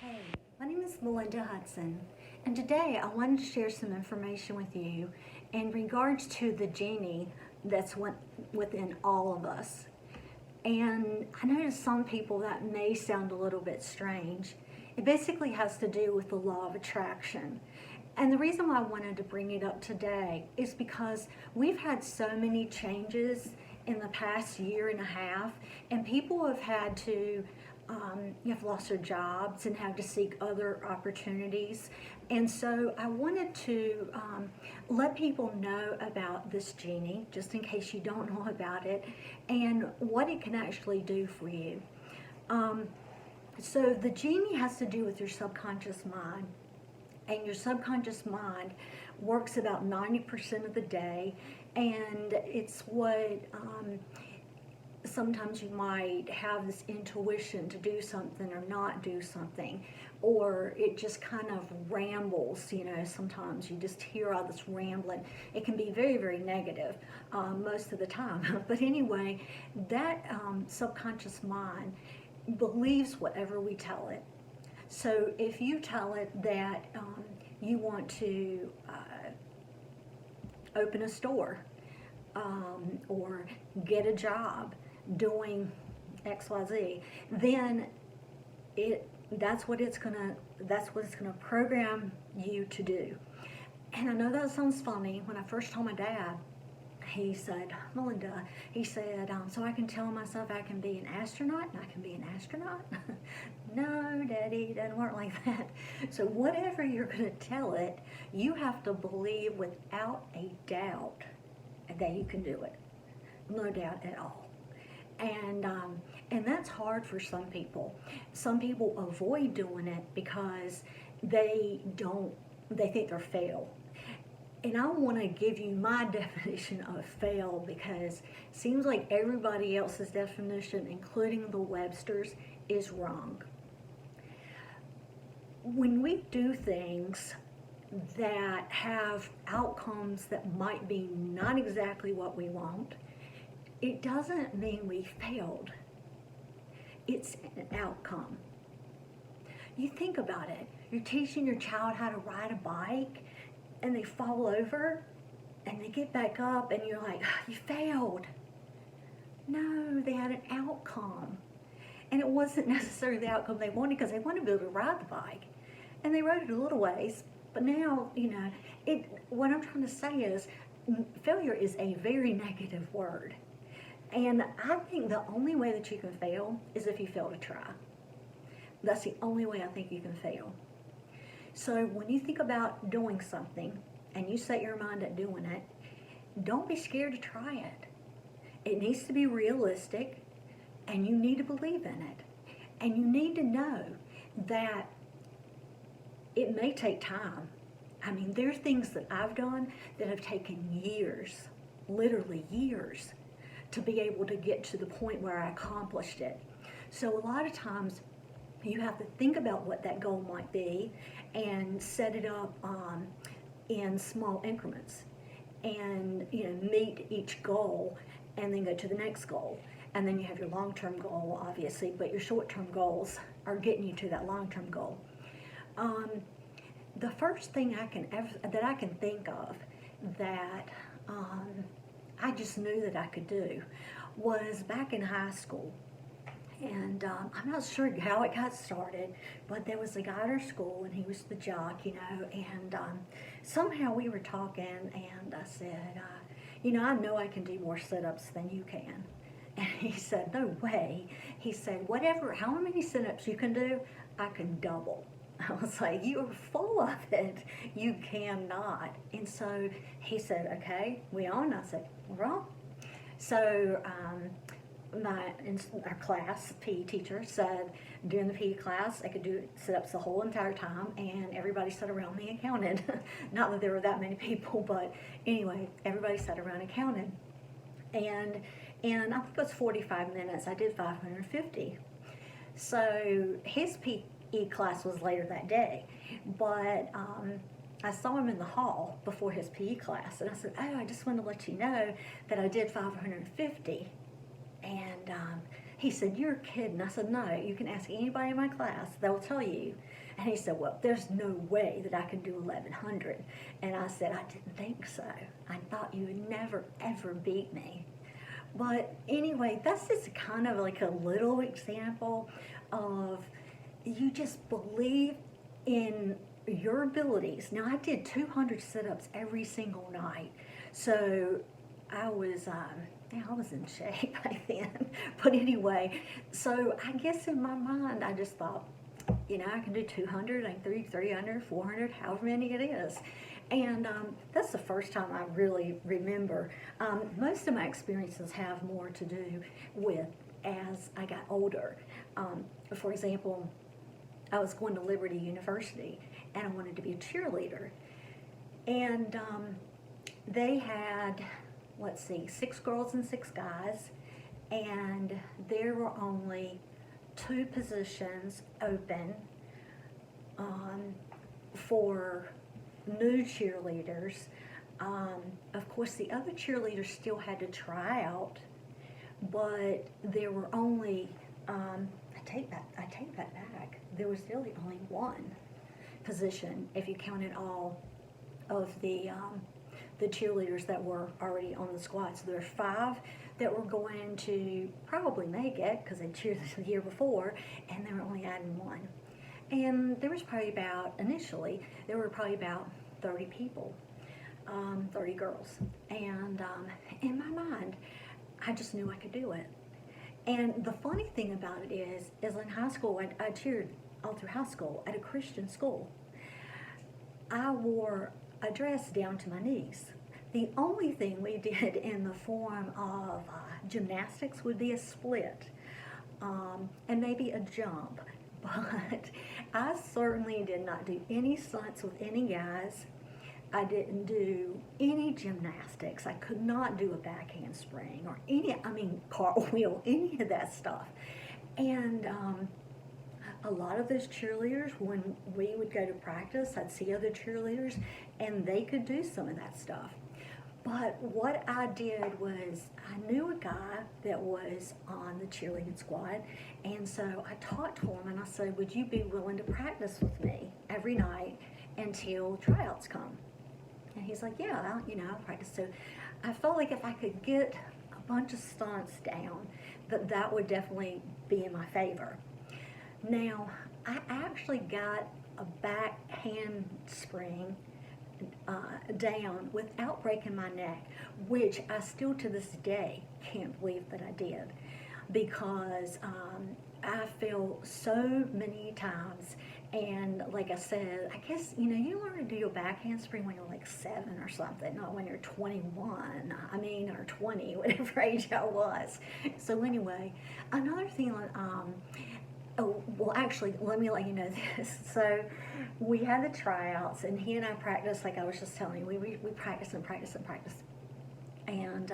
Hey, my name is Melinda Hudson, and today I wanted to share some information with you in regards to the genie that's within all of us. And I know to some people that may sound a little bit strange. It basically has to do with the law of attraction. And the reason why I wanted to bring it up today is because we've had so many changes in the past year and a half, and people have had to have lost their jobs and have to seek other opportunities. And so I wanted to let people know about this genie, just in case you don't know about it, and what it can actually do for you. So the genie has to do with your subconscious mind. And your subconscious mind works about 90% of the day, and it's what sometimes you might have this intuition to do something or not do something, or it just kind of rambles. Sometimes you just hear all this rambling. It can be very, very negative most of the time. But anyway, that subconscious mind believes whatever we tell it. So if you tell it that you want to open a store or get a job doing XYZ, then that's what it's gonna program you to do. And I know that sounds funny. When I first told my dad, he said, Melinda, he said, so I can tell myself I can be an astronaut and I can be an astronaut? No, Daddy, it doesn't work like that. So whatever you're going to tell it, you have to believe without a doubt that you can do it. No doubt at all. And that's hard for some people. Some people avoid doing it because they think they're fail. And I want to give you my definition of fail, because it seems like everybody else's definition, including the Webster's, is wrong. When we do things that have outcomes that might be not exactly what we want, it doesn't mean we failed. It's an outcome. You think about it. You're teaching your child how to ride a bike, and they fall over, and they get back up, and you're like, you failed. No, they had an outcome. And it wasn't necessarily the outcome they wanted, because they wanted to be able to ride the bike. And they rode it a little ways, but now, what I'm trying to say is, failure is a very negative word. And I think the only way that you can fail is if you fail to try. That's the only way I think you can fail. So when you think about doing something and you set your mind at doing it, don't be scared to try it. It needs to be realistic, and you need to believe in it. And you need to know that it may take time. I mean, there are things that I've done that have taken years, literally years, to be able to get to the point where I accomplished it. So a lot of times you have to think about what that goal might be and set it up in small increments, and meet each goal, and then go to the next goal. And then you have your long-term goal, obviously, but your short-term goals are getting you to that long-term goal. The first thing that I can think of that I just knew that I could do was back in high school. And I'm not sure how it got started, but there was a guy at our school, and he was the jock, and somehow we were talking, and I said, I know I can do more sit-ups than you can. And he said, no way. He said, how many sit-ups you can do, I can double. I was like, you are full of it. You cannot. And so he said, okay, we on? I said, we're on. So our class, PE teacher, said during the PE class I could do sit-ups the whole entire time, and everybody sat around me and counted. Not that there were that many people, but anyway, everybody sat around and counted. And I think it was 45 minutes. I did 550. So his PE class was later that day, but I saw him in the hall before his PE class, and I said, I just wanted to let you know that I did 550. And He said, "You're kidding." I said, "No, you can ask anybody in my class, they'll tell you." And he said, "Well, there's no way that I can do 1100. And I said, "I didn't think so. I thought you would never, ever beat me." But anyway, that's just kind of like a little example of you just believe in your abilities. Now, I did 200 sit-ups every single night, so I was yeah, I was in shape back then. But anyway, so I guess in my mind, I just thought, I can do 200, I can do 300, 400, however many it is. And that's the first time I really remember. Most of my experiences have more to do with as I got older. For example, I was going to Liberty University and I wanted to be a cheerleader. And they had, let's see, 6 girls and 6 guys, and there were only 2 positions open for new cheerleaders. Of course, the other cheerleaders still had to try out, but there were only, I take that back. There was really only 1 position if you counted all of the cheerleaders that were already on the squad. So there were 5 that were going to probably make it because they cheered the year before, and they were only adding 1. And there was probably initially, there were probably about 30 people, 30 girls. And in my mind, I just knew I could do it. And the funny thing about it is in high school, I cheered all through high school at a Christian school. I wore a dress down to my knees. The only thing we did in the form of gymnastics would be a split and maybe a jump. But I certainly did not do any stunts with any guys. I didn't do any gymnastics. I could not do a back handspring or cartwheel, any of that stuff. And a lot of those cheerleaders, when we would go to practice, I'd see other cheerleaders, and they could do some of that stuff. But what I did was I knew a guy that was on the cheerleading squad, and so I talked to him and I said, "Would you be willing to practice with me every night until tryouts come?" And he's like, "Yeah, I'll practice." So I felt like if I could get a bunch of stunts down, that would definitely be in my favor. Now, I actually got a back handspring down without breaking my neck, which I still to this day can't believe that I did, because I fell so many times. And like I said, I guess, you learn to do your back handspring when you're like 7 or something, not when you're 21, or 20, whatever age I was. So anyway, another thing, oh, well, actually, let me let you know this. So we had the tryouts, and he and I practiced, like I was just telling you. We practiced and practiced and practiced. And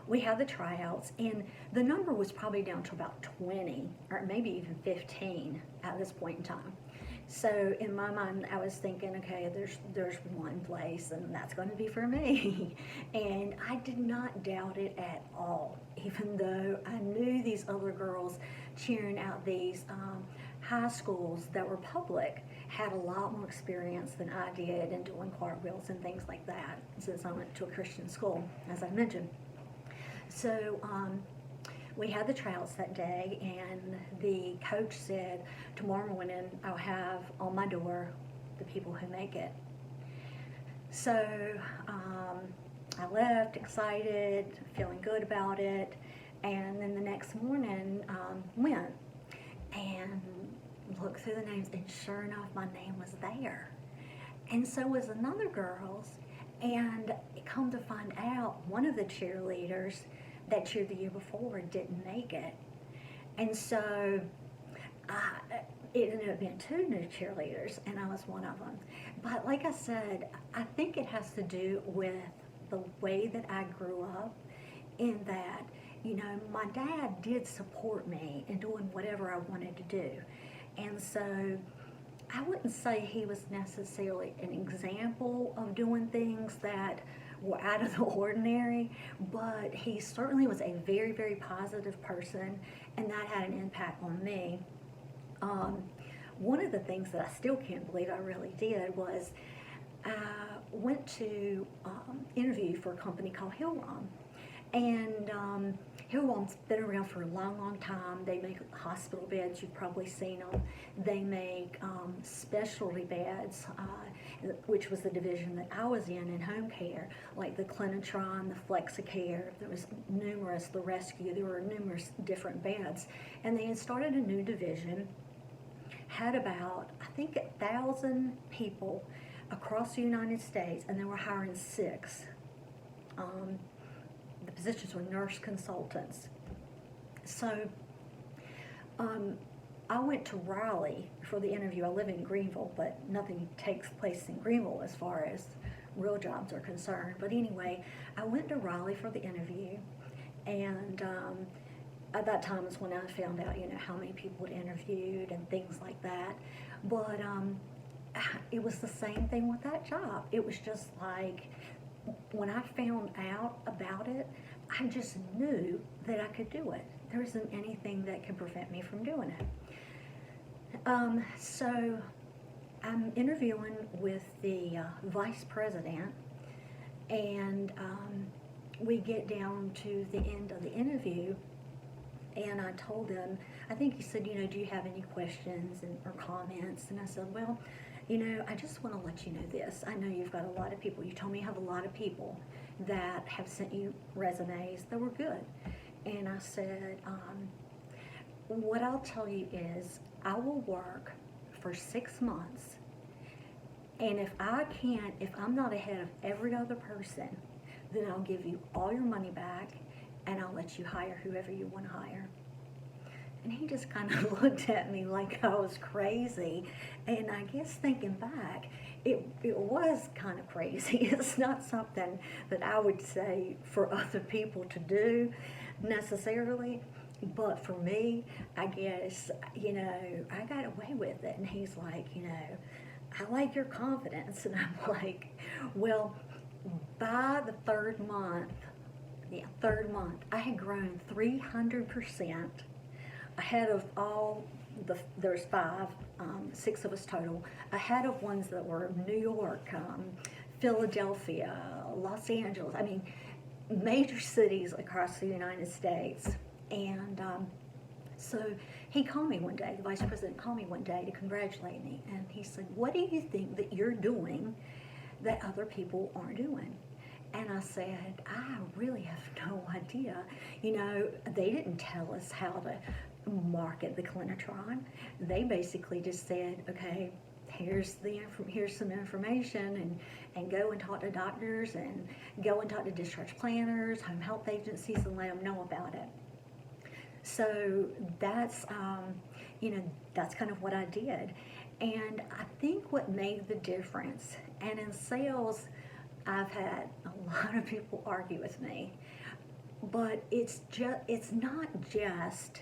we had the tryouts, and the number was probably down to about 20, or maybe even 15 at this point in time. So in my mind, I was thinking, okay, there's one place, and that's going to be for me. And I did not doubt it at all, even though I knew these other girls cheering out these high schools that were public had a lot more experience than I did in doing cartwheels and things like that, since I went to a Christian school, as I mentioned. So we had the tryouts that day, and the coach said, "Tomorrow morning I'll have on my door the people who make it." So I left excited, feeling good about it, and then the next morning went and looked through the names, and sure enough, my name was there. And so was another girl's, and come to find out, one of the cheerleaders that cheered the year before didn't make it. And so it ended up being 2 new cheerleaders, and I was one of them. But like I said, I think it has to do with the way that I grew up, in that, my dad did support me in doing whatever I wanted to do. And so I wouldn't say he was necessarily an example of doing things that were out of the ordinary, but he certainly was a very, very positive person, and that had an impact on me. Um, One of the things that I still can't believe I really did was I went to interview for a company called Hillrom. And Hillrom's been around for a long, long time. They make hospital beds. You've probably seen them. They make specialty beds, which was the division that I was in home care, like the Clinitron, the Flexicare. There was numerous, the Rescue. There were numerous different beds. And they had started a new division, had about, I think, 1,000 people across the United States, and they were hiring 6. The positions were nurse consultants. So I went to Raleigh for the interview. I live in Greenville, but nothing takes place in Greenville as far as real jobs are concerned. But anyway, I went to Raleigh for the interview, and at that time is when I found out, how many people had interviewed and things like that. But it was the same thing with that job. It was just like, when I found out about it, I just knew that I could do it. There isn't anything that could prevent me from doing it. So I'm interviewing with the vice president, and we get down to the end of the interview, and I told him, I think he said, do you have any questions or comments? And I said, well, I just want to let you know this. I know you've got a lot of people. You told me you have a lot of people that have sent you resumes that were good. And I said, what I'll tell you is I will work for 6 months. And if I'm not ahead of every other person, then I'll give you all your money back, and I'll let you hire whoever you want to hire. And he just kind of looked at me like I was crazy. And I guess thinking back, it was kind of crazy. It's not something that I would say for other people to do necessarily. But for me, I guess, I got away with it. And he's like, I like your confidence. And I'm like, well, by the third month, I had grown 300%. Ahead of all there's 6 of us total, ahead of ones that were New York, Philadelphia, Los Angeles, major cities across the United States. And so he called me one day, the vice president called me one day to congratulate me, and he said, what do you think that you're doing that other people aren't doing? And I said, I really have no idea. They didn't tell us how to market the Clinitron. They basically just said, okay, here's some information, and go and talk to doctors, and go and talk to discharge planners, home health agencies, and let them know about it. So that's that's kind of what I did. And I think what made the difference, and in sales, I've had a lot of people argue with me, but it's not just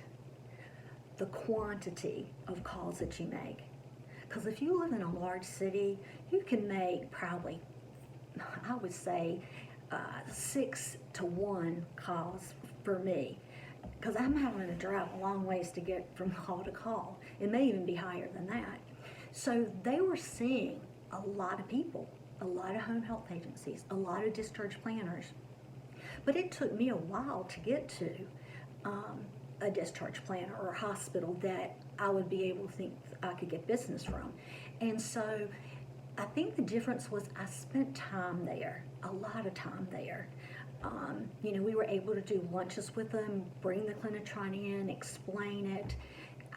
the quantity of calls that you make. Because if you live in a large city, you can make probably, I would say, 6 to 1 calls for me. Because I'm having to drive a long ways to get from call to call. It may even be higher than that. So they were seeing a lot of people, a lot of home health agencies, a lot of discharge planners. But it took me a while to get to a discharge planner or a hospital that I would be able to think I could get business from. And so I think the difference was I spent time there, a lot of time there. We were able to do lunches with them, bring the Clinitron in, explain it.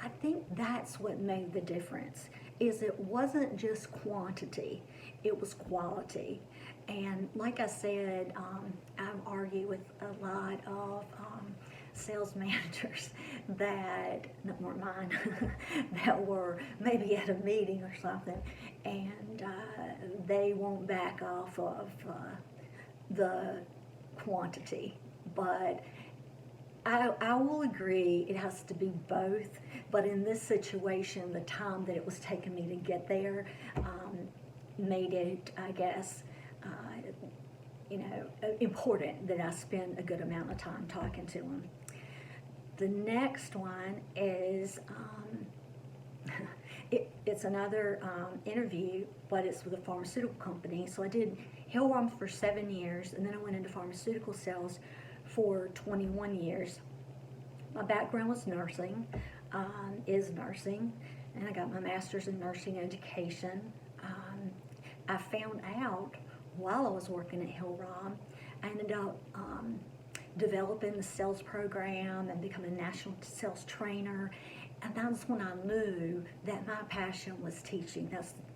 I think that's what made the difference, is it wasn't just quantity, it was quality. And like I said, I've argued with a lot of sales managers that weren't mine, that were maybe at a meeting or something, and they won't back off of the quantity. But I will agree it has to be both, but in this situation, the time that it was taking me to get there made it, I guess, important that I spend a good amount of time talking to them. The next one is it's another interview, but it's with a pharmaceutical company. So I did Hillrom for 7 years, and then I went into pharmaceutical sales for 21 years. My background was nursing, is nursing, and I got my master's in nursing education. I found out while I was working at Hillrom, I ended up developing the sales program and becoming a national sales trainer. And that's when I knew that my passion was teaching.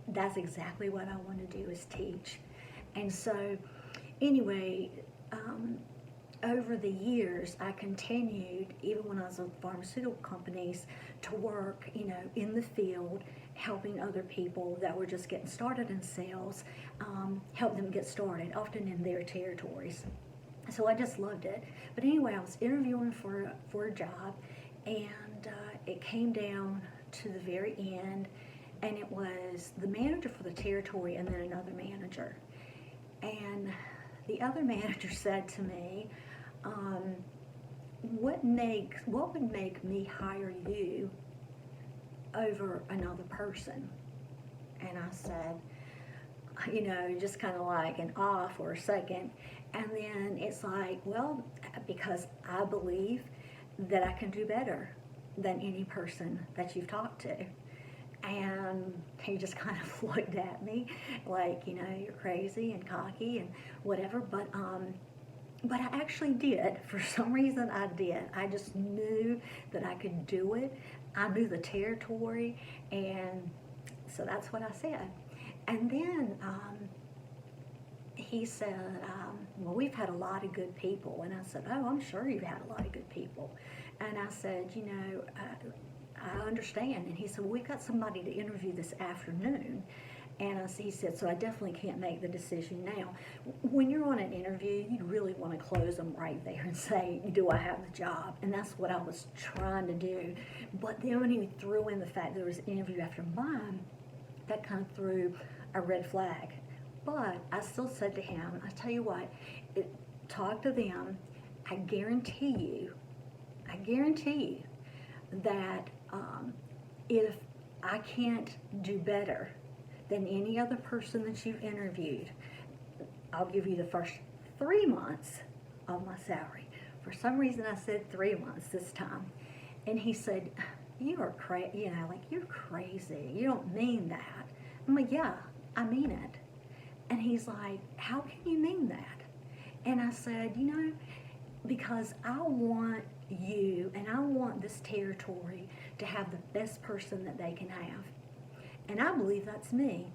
That's exactly what I want to do, is teach. And so, anyway, over the years, I continued, even when I was with pharmaceutical companies, to work, in the field, helping other people that were just getting started in sales, help them get started, often in their territories. So I just loved it. But anyway, I was interviewing for a job, and it came down to the very end, and it was the manager for the territory and then another manager. And the other manager said to me, what would make me hire you over another person? And I said, just kind of like an awe for a second. And then it's like, well, because I believe that I can do better than any person that you've talked to. And he just kind of looked at me like, you're crazy and cocky and whatever. But I actually did. For some reason, I did. I just knew that I could do it. I knew the territory, and so that's what I said. And then he said, well, we've had a lot of good people. And I said, oh, I'm sure you've had a lot of good people. And I said, I understand. And he said, well, we've got somebody to interview this afternoon. And he said, so I definitely can't make the decision now. When you're on an interview, you really want to close them right there and say, do I have the job? And that's what I was trying to do. But then when he threw in the fact there was an interview after mine, that kind of threw a red flag. But I still said to him, I tell you what, talk to them. I guarantee you that if I can't do better than any other person that you've interviewed, I'll give you the first 3 months of my salary. For some reason, I said 3 months this time. And he said, you are crazy, you're crazy. You don't mean that. I'm like, yeah, I mean it. And he's like, how can you mean that? And I said, because I want you and I want this territory to have the best person that they can have. And I believe that's me.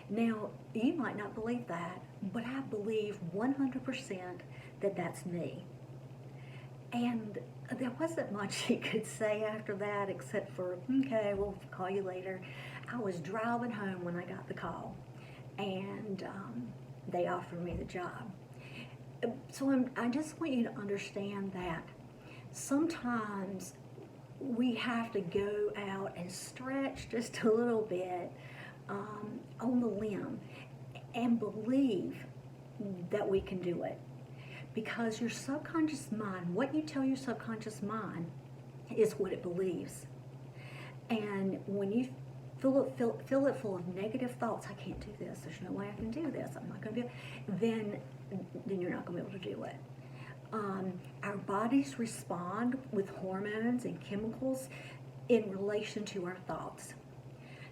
Now, you might not believe that, but I believe 100% that that's me. And there wasn't much he could say after that except for, okay, we'll call you later. I was driving home when I got the call, and they offered me the job. So I just want you to understand that sometimes we have to go out and stretch just a little bit on the limb and believe that we can do it. Because your subconscious mind, what you tell your subconscious mind is what it believes. And when you fill it full of negative thoughts, I can't do this, there's no way I can do this, I'm not going to be, then you're not going to be able to do it. Our bodies respond with hormones and chemicals in relation to our thoughts.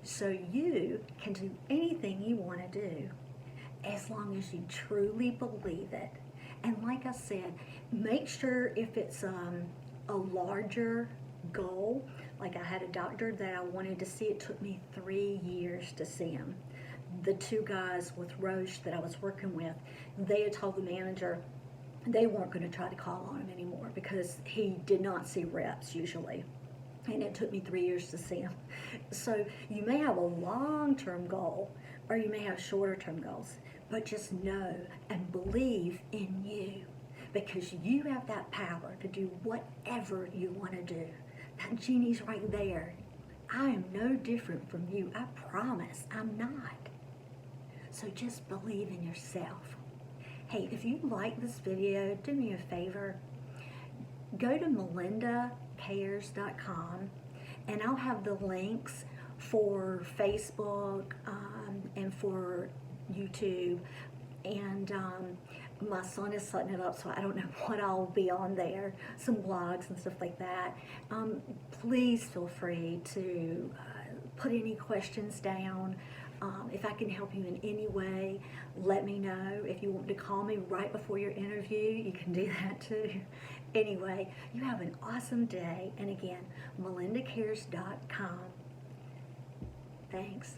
So you can do anything you want to do as long as you truly believe it. And like I said, make sure if it's a larger goal, like I had a doctor that I wanted to see, it took me 3 years to see him. The 2 guys with Roche that I was working with, they had told the manager they weren't going to try to call on him anymore because he did not see reps usually. And it took me 3 years to see him. So you may have a long-term goal or you may have shorter-term goals, but just know and believe in you because you have that power to do whatever you want to do. That genie's right there. I am no different from you. I promise I'm not. So just believe in yourself. Hey, if you like this video, do me a favor. Go to melindacares.com and I'll have the links for Facebook and for YouTube. And my son is setting it up, so I don't know what I'll be on there, some blogs and stuff like that. Please feel free to put any questions down. If I can help you in any way, let me know. If you want to call me right before your interview, you can do that too. Anyway, you have an awesome day. And again, melindacares.com. Thanks.